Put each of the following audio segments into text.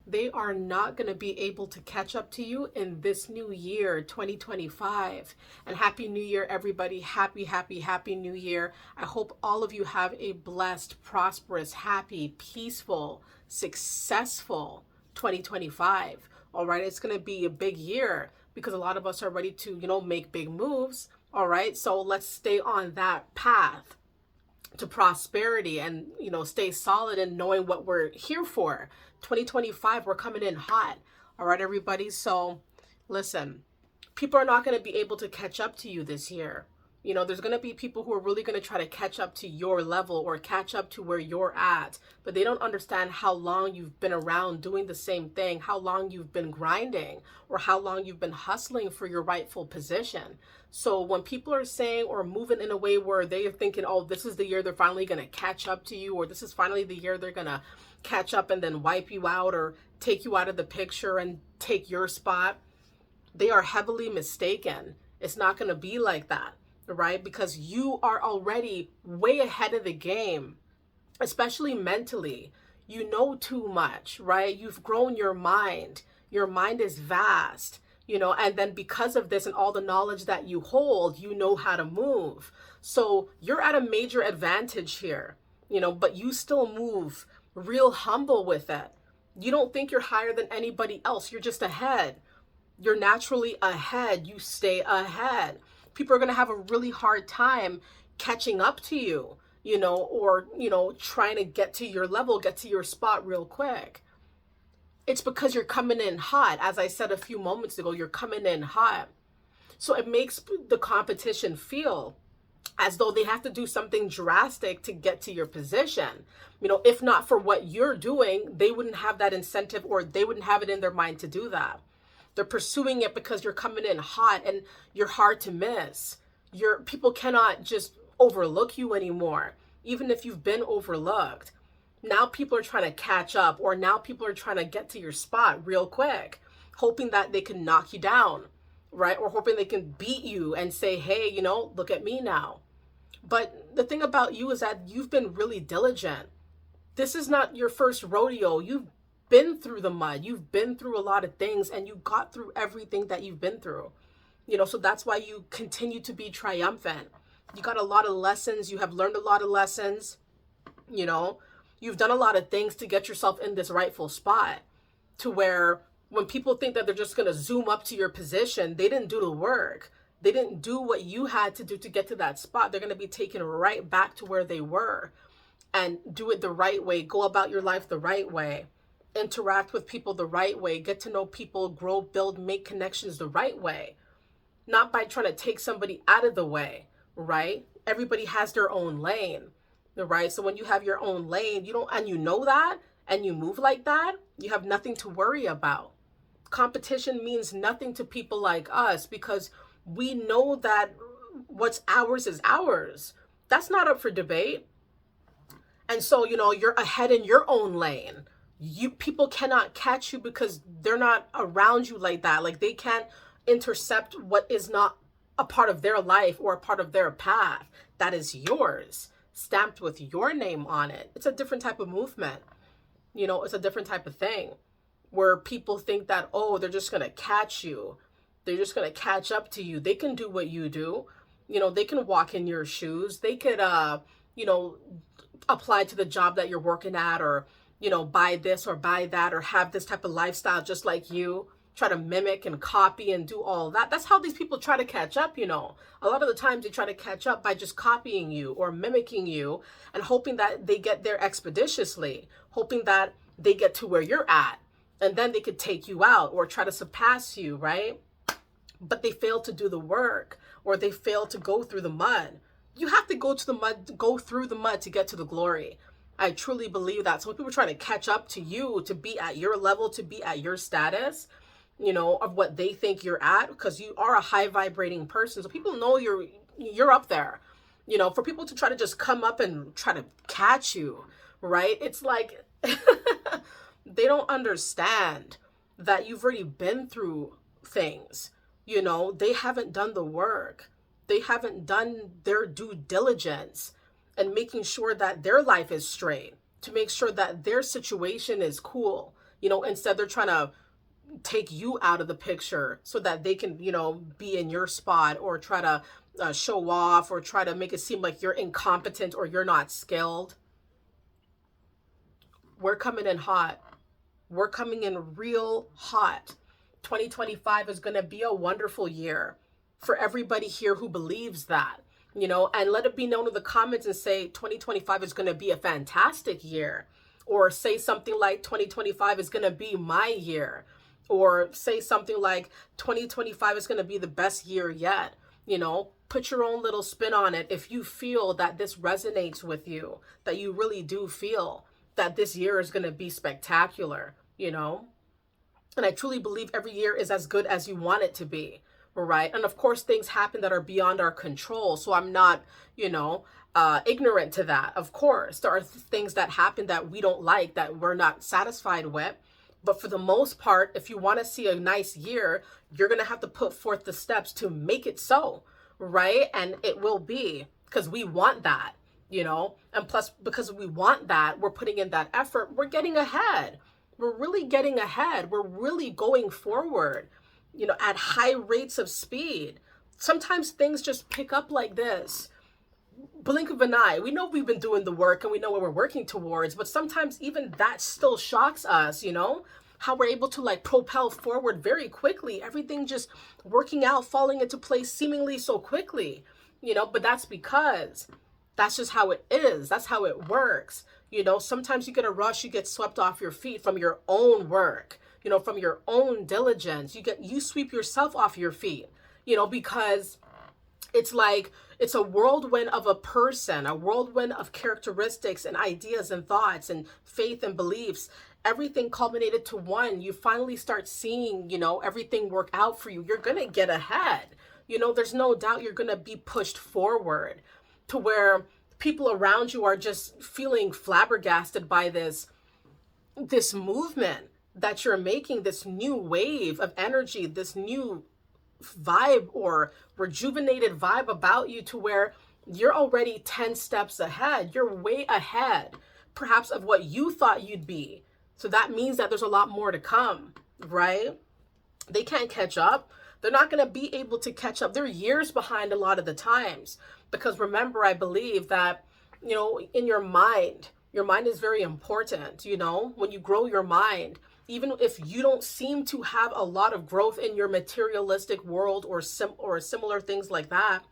They are not going to be able to catch up to you in this new year, 2025. And Happy New Year, everybody. Happy, happy, happy New Year. I hope all of you have a blessed, prosperous, happy, peaceful, successful 2025. All right. It's going to be a big year because a lot of us are ready to, make big moves. All right. So let's stay on that path to prosperity and stay solid in knowing what we're here for. 2025, we're coming in hot. All right, everybody. So listen, people are not going to be able to catch up to you this year. There's going to be people who are really going to try to catch up to your level or catch up to where you're at, but they don't understand how long you've been around doing the same thing, how long you've been grinding, or how long you've been hustling for your rightful position. So when people are saying or moving in a way where they are thinking, oh, this is the year they're finally going to catch up to you, or this is finally the year they're going to catch up and then wipe you out or take you out of the picture and take your spot, they are heavily mistaken. It's not going to be like that. Right? Because you are already way ahead of the game, especially mentally. You know too much, right? You've grown your mind. Your mind is vast, and then because of this and all the knowledge that you hold, you know how to move. So you're at a major advantage here, but you still move real humble with it. You don't think you're higher than anybody else. You're just ahead. You're naturally ahead. You stay ahead. People are going to have a really hard time catching up to you, or, trying to get to your level, get to your spot real quick. It's because you're coming in hot. As I said a few moments ago, you're coming in hot. So it makes the competition feel as though they have to do something drastic to get to your position. If not for what you're doing, they wouldn't have that incentive or they wouldn't have it in their mind to do that. They're pursuing it because you're coming in hot and you're hard to miss. People cannot just overlook you anymore, even if you've been overlooked. Now people are trying to catch up, or now people are trying to get to your spot real quick, hoping that they can knock you down, right? Or hoping they can beat you and say, hey, look at me now. But the thing about you is that you've been really diligent. This is not your first rodeo. You've been through the mud. You've been through a lot of things and you got through everything that you've been through. So that's why you continue to be triumphant. You got a lot of lessons. You have learned a lot of lessons. You've done a lot of things to get yourself in this rightful spot to where when people think that they're just going to zoom up to your position, they didn't do the work. They didn't do what you had to do to get to that spot. They're going to be taken right back to where they were and do it the right way. Go about your life the right way. Interact with people the right way, get to know people, grow, build, make connections the right way, not by trying to take somebody out of the way, right? Everybody has their own lane, right? So when you have your own lane, and you know that, and you move like that, you have nothing to worry about. Competition means nothing to people like us because we know that what's ours is ours. That's not up for debate. And so, you're ahead in your own lane. People cannot catch you because they're not around you like that. Like they can't intercept what is not a part of their life or a part of their path. That is yours, stamped with your name on it. It's a different type of movement. It's a different type of thing where people think that, oh, they're just going to catch you. They're just going to catch up to you. They can do what you do. They can walk in your shoes. They could, apply to the job that you're working at, or buy this or buy that, or have this type of lifestyle just like you, try to mimic and copy and do all that. That's how these people try to catch up, A lot of the times they try to catch up by just copying you or mimicking you and hoping that they get there expeditiously, hoping that they get to where you're at and then they could take you out or try to surpass you, right? But they fail to do the work, or they fail to go through the mud. You have to go through the mud to get to the glory. I truly believe that. So when people are trying to catch up to you, to be at your level, to be at your status, of what they think you're at, because you are a high vibrating person. So people know you're up there. For people to try to just come up and try to catch you, right? It's like they don't understand that you've already been through things. They haven't done the work. They haven't done their due diligence and making sure that their life is straight, to make sure that their situation is cool, Instead they're trying to take you out of the picture so that they can, be in your spot, or try to show off, or try to make it seem like you're incompetent or you're not skilled. We're coming in hot. We're coming in real hot. 2025 is going to be a wonderful year for everybody here who believes that, and let it be known in the comments and say 2025 is going to be a fantastic year, or say something like 2025 is going to be my year, or say something like 2025 is going to be the best year yet. Put your own little spin on it if you feel that this resonates with you, that you really do feel that this year is going to be spectacular, And I truly believe every year is as good as you want it to be, right? And of course, things happen that are beyond our control. So I'm not, ignorant to that. Of course, there are things that happen that we don't like, that we're not satisfied with. But for the most part, if you want to see a nice year, you're going to have to put forth the steps to make it so, right? And it will be, because we want that, and plus, because we want that, we're putting in that effort, we're getting ahead. We're really getting ahead. We're really going forward, at high rates of speed. Sometimes things just pick up like this. Blink of an eye. We know we've been doing the work and we know what we're working towards, but sometimes even that still shocks us, how we're able to propel forward very quickly. Everything just working out, falling into place seemingly so quickly, but that's because that's just how it is. That's how it works. Sometimes you get a rush, you get swept off your feet from your own work, from your own diligence. You sweep yourself off your feet, because it's like, it's a whirlwind of a person, a whirlwind of characteristics and ideas and thoughts and faith and beliefs. Everything culminated to one. You finally start seeing, everything work out for you. You're going to get ahead. There's no doubt you're going to be pushed forward to where people around you are just feeling flabbergasted by this movement that you're making, this new wave of energy, this new vibe or rejuvenated vibe about you, to where you're already 10 steps ahead. You're way ahead, perhaps, of what you thought you'd be. So that means that there's a lot more to come, right? They can't catch up. They're not going to be able to catch up. They're years behind a lot of the times. Because remember, I believe that, in your mind is very important. When you grow your mind, even if you don't seem to have a lot of growth in your materialistic world or similar things like that,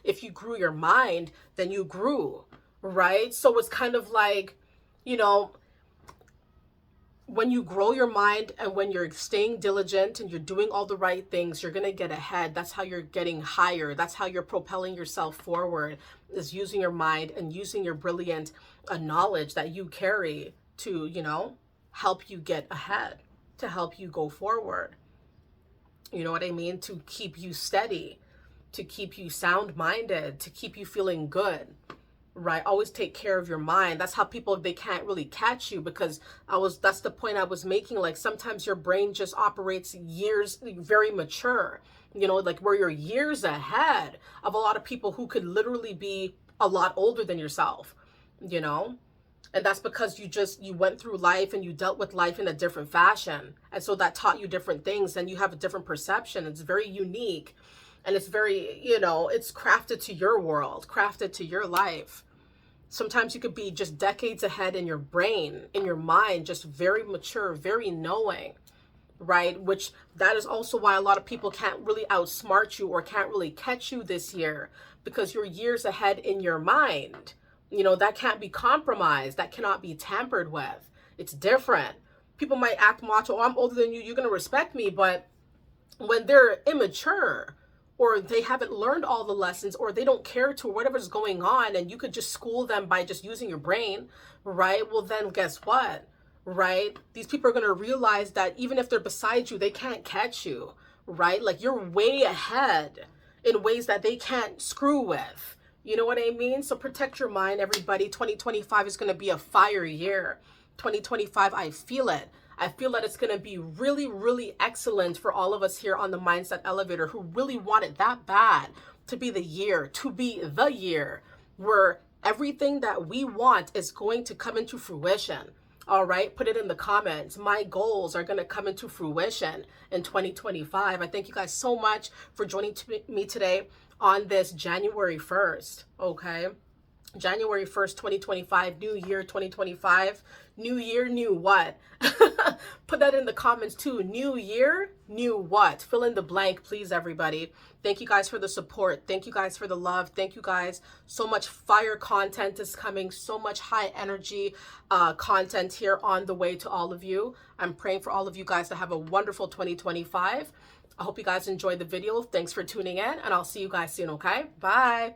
if you grew your mind, then you grew, right? So it's kind of like, when you grow your mind and when you're staying diligent and you're doing all the right things, you're going to get ahead. That's how you're getting higher. That's how you're propelling yourself forward, is using your mind and using your brilliant knowledge that you carry to, help you get ahead, to help you go forward. You know what I mean? To keep you steady, to keep you sound-minded, to keep you feeling good. Right? Always take care of your mind. That's how people, they can't really catch you, because that's the point I was making. Like, sometimes your brain just operates years, very mature, where you're years ahead of a lot of people who could literally be a lot older than yourself, and that's because you went through life and you dealt with life in a different fashion. And so that taught you different things, and you have a different perception. It's very unique. And it's very, it's crafted to your world, crafted to your life. Sometimes you could be just decades ahead in your brain, in your mind, just very mature, very knowing, right? Which that is also why a lot of people can't really outsmart you or can't really catch you this year, because you're years ahead in your mind. That can't be compromised. That cannot be tampered with. It's different. People might act macho. Oh, I'm older than you. You're going to respect me. But when they're immature, or they haven't learned all the lessons, or they don't care to, whatever's going on, and you could just school them by just using your brain, right? Well, then guess what, right? These people are going to realize that even if they're beside you, they can't catch you, right? Like, you're way ahead in ways that they can't screw with. You know what I mean? So protect your mind, everybody. 2025 is going to be a fire year. 2025, I feel it. I feel that it's going to be really, really excellent for all of us here on the Mindset Elevator who really want it that bad to be the year where everything that we want is going to come into fruition. All right, put it in the comments. My goals are going to come into fruition in 2025. I thank you guys so much for joining me today on this January 1st. Okay. January 1st, 2025, new year 2025, new year, new what? Put that in the comments too. New year, new what? Fill in the blank, please, everybody. Thank you guys for the support. Thank you guys for the love. Thank you guys. So much fire content is coming. So much high energy content here on the way to all of you. I'm praying for all of you guys to have a wonderful 2025. I hope you guys enjoyed the video. Thanks for tuning in, and I'll see you guys soon, okay? Bye.